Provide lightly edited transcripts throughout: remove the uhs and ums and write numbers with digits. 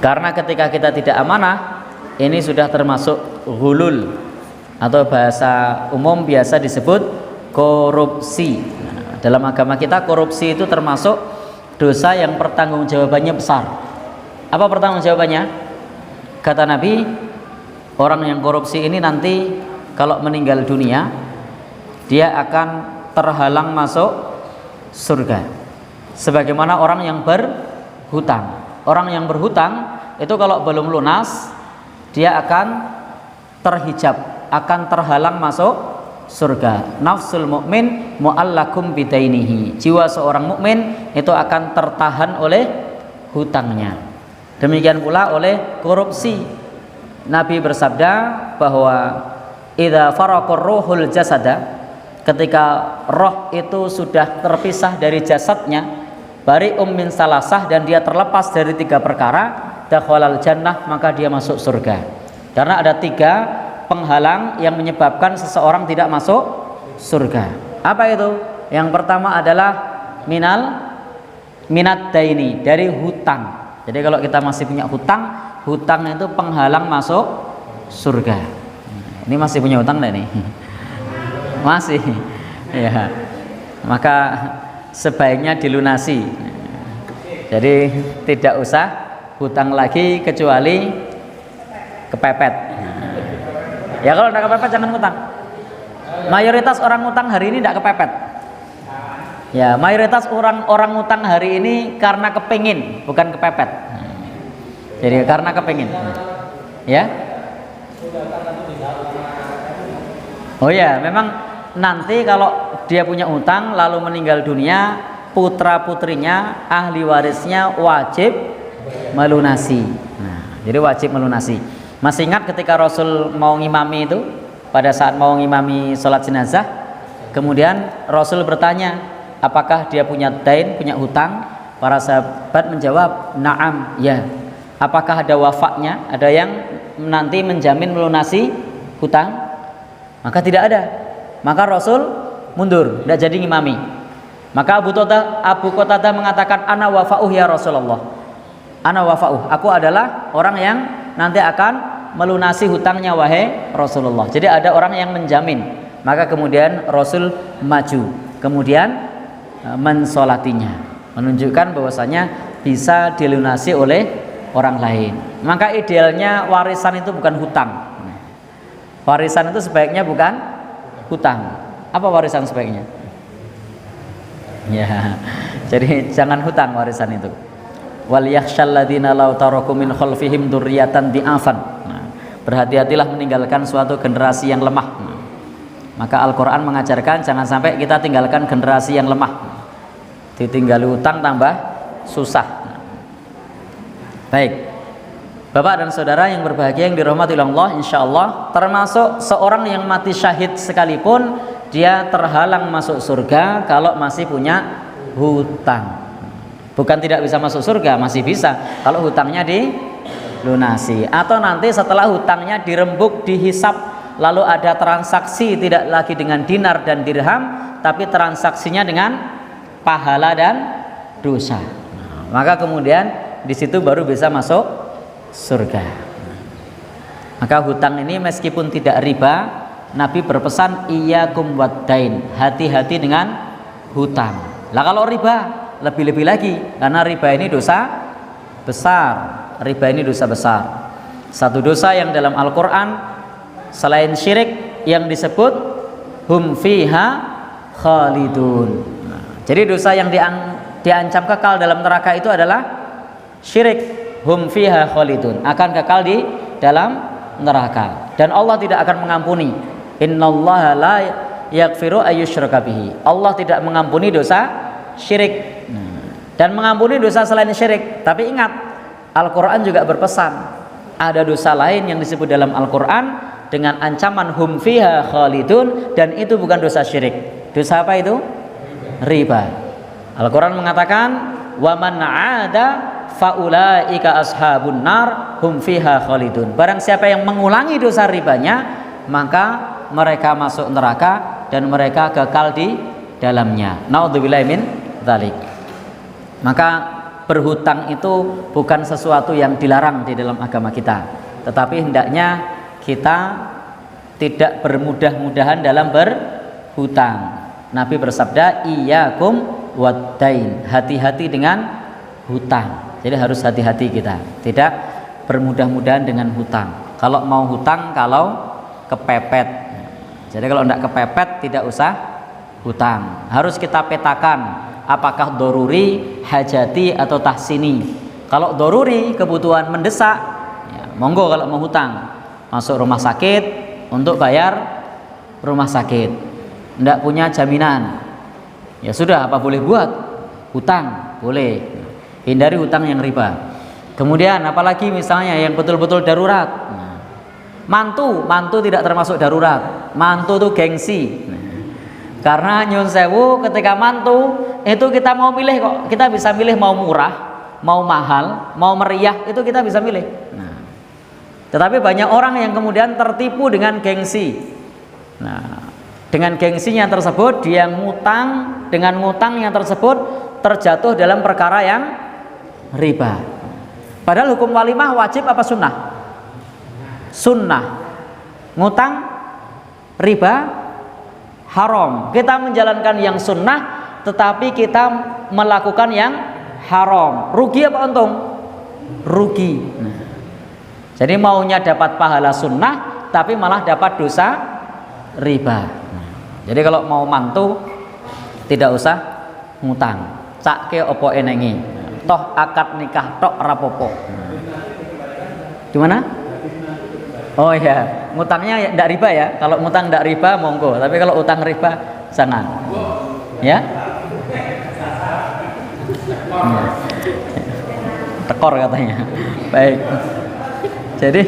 Karena ketika kita tidak amanah, ini sudah termasuk ghulul atau bahasa umum biasa disebut korupsi. Nah, dalam agama kita korupsi itu termasuk dosa yang pertanggungjawabannya besar. Apa pertanggungjawabannya? Kata Nabi, orang yang korupsi ini nanti kalau meninggal dunia, dia akan terhalang masuk surga. Sebagaimana orang yang berhutang. Orang yang berhutang itu kalau belum lunas, dia akan terhijab, akan terhalang masuk surga. Nafsul mukmin mu'allakum bidainihi. Jiwa seorang mukmin itu akan tertahan oleh hutangnya. Demikian pula oleh korupsi. Nabi bersabda bahwa idza faraqur ruhul jasada, ketika roh itu sudah terpisah dari jasadnya, bari'um min salasah, dan dia terlepas dari 3 perkara, dakhalal jannah, maka dia masuk surga. Karena ada 3 penghalang yang menyebabkan seseorang tidak masuk surga. Apa itu? Yang pertama adalah minat daini, dari hutang. Jadi kalau kita masih punya hutang, hutang itu penghalang masuk surga. Ini masih punya hutang enggak nih? Masih. Ya. Maka sebaiknya dilunasi. Jadi tidak usah hutang lagi kecuali kepepet. Ya kalau tidak kepepet jangan hutang. Mayoritas orang hutang hari ini tidak kepepet. Ya, mayoritas orang hutang hari ini karena kepingin, bukan kepepet. Jadi karena kepingin. Ya. Oh ya, memang nanti kalau dia punya utang lalu meninggal dunia, putra putrinya, ahli warisnya wajib melunasi. Nah, jadi wajib melunasi. Masih ingat ketika Rasul mau ngimami itu, pada saat mau ngimami sholat jenazah, kemudian Rasul bertanya, apakah dia punya dain, punya hutang? Para sahabat menjawab, na'am, ya. Apakah ada wafaknya? Ada yang nanti menjamin melunasi hutang? Maka tidak ada. Maka Rasul mundur, tidak jadi ngimami. Maka Abu Qatadah mengatakan, ana wafa'uh ya Rasulullah. Ana wafa'uh, aku adalah orang yang nanti akan melunasi hutangnya wahai Rasulullah. Jadi ada orang yang menjamin. Maka kemudian Rasul maju, kemudian mensolatinya, menunjukkan bahwasanya bisa dilunasi oleh orang lain. Maka idealnya warisan itu bukan hutang. Warisan itu sebaiknya bukan hutang. Apa warisan sebaiknya? Ya, jadi jangan hutang warisan itu. Wal yakhshal ladzina law taraku min khalfihim dzurriyyatan di'afan. Nah, berhati-hatilah meninggalkan suatu generasi yang lemah. Maka Al-Quran mengajarkan jangan sampai kita tinggalkan generasi yang lemah. Ditinggali hutang tambah susah. Baik, Bapak dan saudara yang berbahagia yang dirahmati Allah, insya Allah termasuk seorang yang mati syahid sekalipun dia terhalang masuk surga kalau masih punya hutang. Bukan tidak bisa masuk surga, masih bisa kalau hutangnya dilunasi, atau nanti setelah hutangnya dirembuk, dihisap, lalu ada transaksi tidak lagi dengan dinar dan dirham, tapi transaksinya dengan pahala dan dosa. Maka kemudian di situ baru bisa masuk surga. Maka hutang ini meskipun tidak riba, Nabi berpesan iyyakum waddain, hati-hati dengan hutang. Lah kalau riba lebih-lebih lagi, karena riba ini dosa besar. Riba ini dosa besar. Satu dosa yang dalam Al-Quran selain syirik yang disebut hum fiha khalidun. Nah, jadi dosa yang diancam kekal dalam neraka itu adalah syirik. Hum fiha khalidun, akan kekal di dalam neraka, dan Allah tidak akan mengampuni. Innallaha la yaghfiru ayyushraka bihi. Allah tidak mengampuni dosa syirik dan mengampuni dosa selain syirik. Tapi ingat, Al-Quran juga berpesan ada dosa lain yang disebut dalam Al-Quran dengan ancaman hum fiha khalidun, dan itu bukan dosa syirik. Dosa apa itu? Riba. Al-Quran mengatakan wa man 'ada faulaika ashabun nar hum fiha khalidun. Barang siapa yang mengulangi dosa ribanya, maka mereka masuk neraka dan mereka kekal di dalamnya. Naudzubillahi min dzalik. Maka berhutang itu bukan sesuatu yang dilarang di dalam agama kita, tetapi hendaknya kita tidak bermudah-mudahan dalam berhutang. Nabi bersabda, iyyakum waddain, hati-hati dengan hutang. Jadi harus hati-hati kita, tidak bermudah-mudahan dengan hutang. Kalau mau hutang, kalau kepepet. Jadi kalau tidak kepepet, tidak usah hutang. Harus kita petakan apakah doruri, hajati, atau tahsini. Kalau doruri, kebutuhan mendesak, ya, monggo kalau mau hutang. Masuk rumah sakit untuk bayar rumah sakit. Tidak punya jaminan, ya sudah, apa boleh buat? Hutang, boleh. Hindari hutang yang riba. Kemudian apalagi misalnya yang betul-betul darurat. Mantu tidak termasuk darurat. Mantu itu gengsi. Karena nyun sewu, ketika mantu itu kita mau milih kok. Kita bisa milih mau murah, mau mahal, mau meriah, itu kita bisa milih. Tetapi banyak orang yang kemudian tertipu dengan gengsi. Dengan gengsinya tersebut dia ngutang, dengan ngutangnya tersebut terjatuh dalam perkara yang riba. Padahal hukum walimah wajib apa sunnah? Sunnah. Ngutang riba haram. Kita menjalankan yang sunnah tetapi kita melakukan yang haram. Rugi apa untung? Rugi. Jadi maunya dapat pahala sunnah tapi malah dapat dosa riba. Jadi kalau mau mantu tidak usah ngutang. Cake opo enengi. Toh akad nikah tok rapopo. Gimana? Oh iya, ngutangnya tidak riba ya. Kalau ngutang tidak riba monggo, tapi kalau utang riba jangan. Ya? Tekor katanya. Baik. Jadi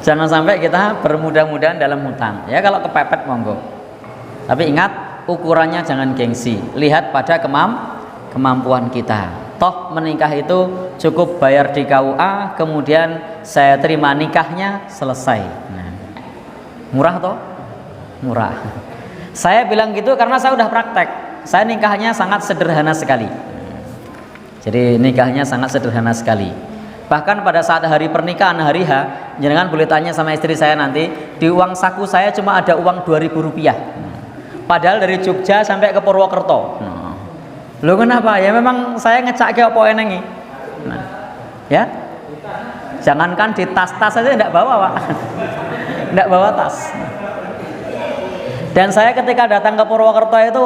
jangan sampai kita bermudah-mudahan dalam hutang. Ya kalau kepepet monggo. Tapi ingat ukurannya jangan gengsi. Lihat pada kemampuan kita. Toh menikah itu cukup bayar di KUA, kemudian saya terima nikahnya, selesai. Murah toh? Murah. Saya bilang gitu karena saya udah praktek. Saya nikahnya sangat sederhana sekali. Jadi nikahnya sangat sederhana sekali. Bahkan pada saat hari pernikahan, hari H, jangan boleh tanya sama istri saya nanti, di uang saku saya cuma ada uang 2.000 rupiah. Padahal dari Jogja sampai ke Purwokerto. Loh kenapa? Ya memang saya ngecak ke apa enengi. Ya, jangankan di tas-tas saja tidak bawa, Pak. Tidak bawa tas. Dan saya ketika datang ke Purwokerto itu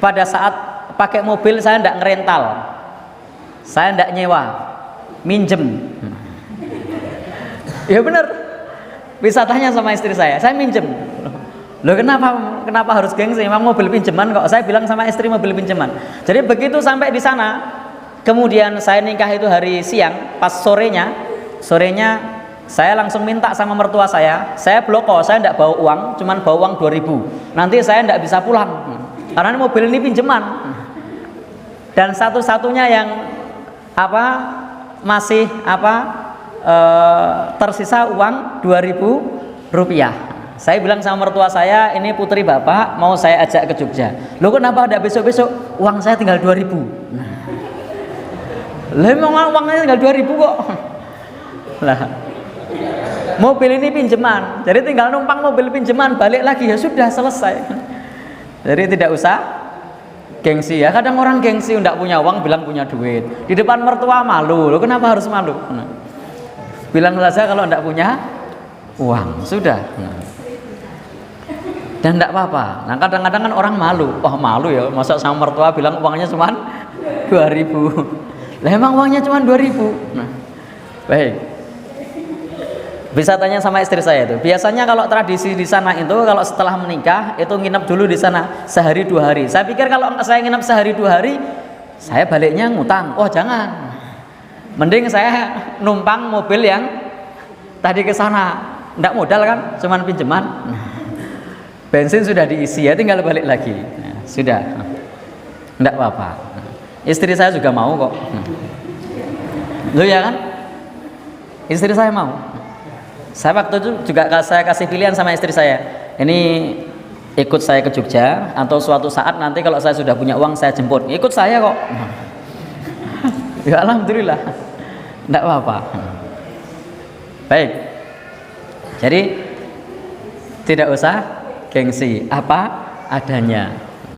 pada saat pakai mobil saya tidak ngerental, saya tidak nyewa, minjem. Ya benar. Bisa tanya sama istri saya minjem. Loh kenapa harus gengsi? Memang mobil pinjaman kok. Saya bilang sama istri mobil pinjaman. Jadi begitu sampai di sana, kemudian saya nikah itu hari siang, pas sorenya saya langsung minta sama mertua saya bloko, saya tidak bawa uang, cuman bawa uang 2.000. Nanti saya tidak bisa pulang karena mobil ini pinjaman. Dan satu-satunya yang masih tersisa uang 2.000 rupiah. Saya bilang sama mertua saya, ini putri bapak mau saya ajak ke Jogja. Loh kenapa ada besok-besok? Uang saya tinggal 2.000. Lah memang uangnya tinggal 2.000 kok. Lah mobil ini pinjaman, jadi tinggal numpang mobil pinjaman, balik lagi ya sudah selesai. Jadi tidak usah gengsi ya. Kadang orang gengsi tidak punya uang bilang punya duit. Di depan mertua malu. Loh kenapa harus malu? Bilang saja kalau tidak punya uang, sudah. Dan tidak apa-apa. Nah kadang-kadang kan orang malu. Wah malu ya, masa sama mertua bilang uangnya cuma 2.000. Lah emang uangnya cuma 2.000. Nah, baik. Bisa tanya sama istri saya itu. Biasanya kalau tradisi di sana itu kalau setelah menikah itu nginep dulu di sana sehari 2 hari. Saya pikir kalau saya nginep sehari 2 hari, saya baliknya ngutang. Oh jangan. Mending saya numpang mobil yang tadi ke sana. Nggak modal kan, cuman pinjaman. Bensin sudah diisi ya, tinggal balik lagi. Nah, sudah. Nggak apa-apa. Istri saya juga mau kok. Loh ya kan? Istri saya mau. Saya waktu itu juga saya kasih pilihan sama istri saya. Ini ikut saya ke Jogja, atau suatu saat nanti kalau saya sudah punya uang saya jemput, ikut saya kok. Ya alhamdulillah, tidak apa-apa. Baik, jadi tidak usah gengsi, apa adanya.